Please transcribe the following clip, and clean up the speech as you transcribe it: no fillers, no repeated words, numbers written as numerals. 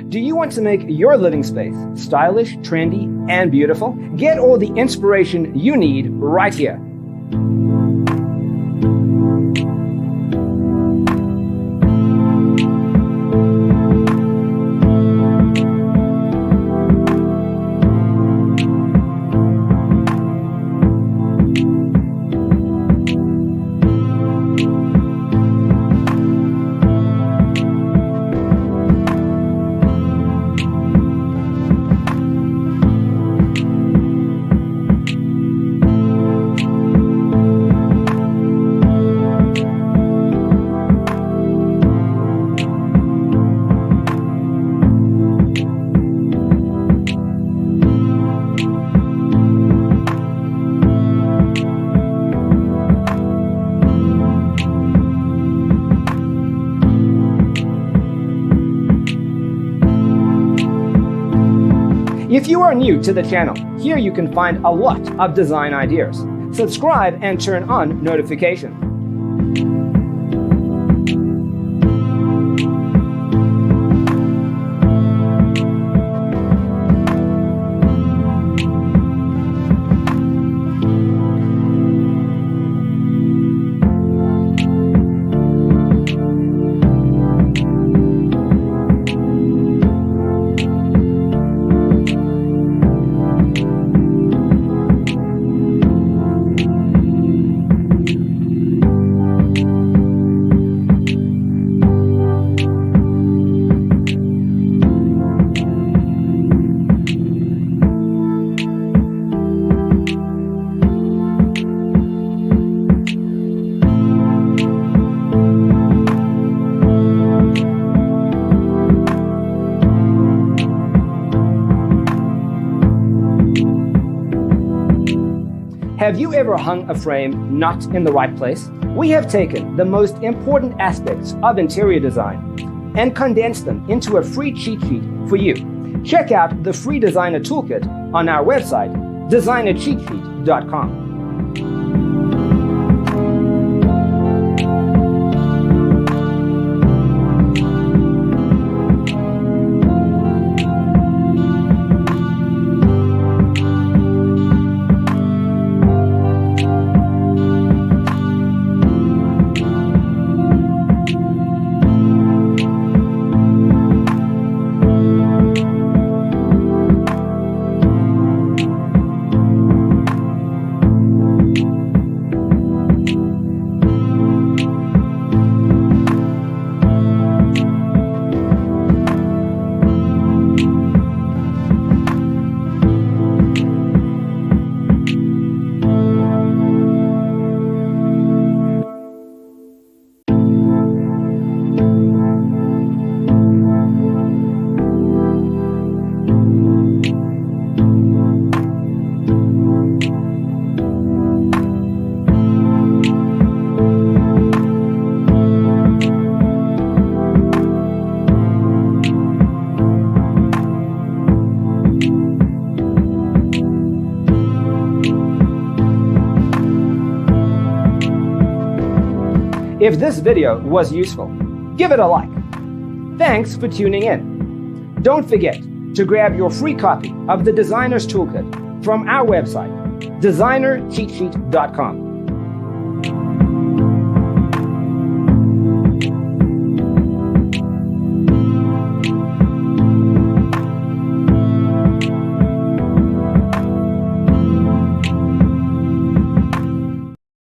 Do you want to make your living space stylish, trendy, and beautiful? Get all the inspiration you need right here. If you are new to the channel, here you can find a lot of design ideas. Subscribe and turn on notifications. Have you ever hung a frame not in the right place? We have taken the most important aspects of interior design and condensed them into a free cheat sheet for you. Check out the free designer toolkit on our website, designercheatsheet.com. If this video was useful, give it a like. Thanks for tuning in. Don't forget to grab your free copy of the Designer's Toolkit from our website, designercheatsheet.com.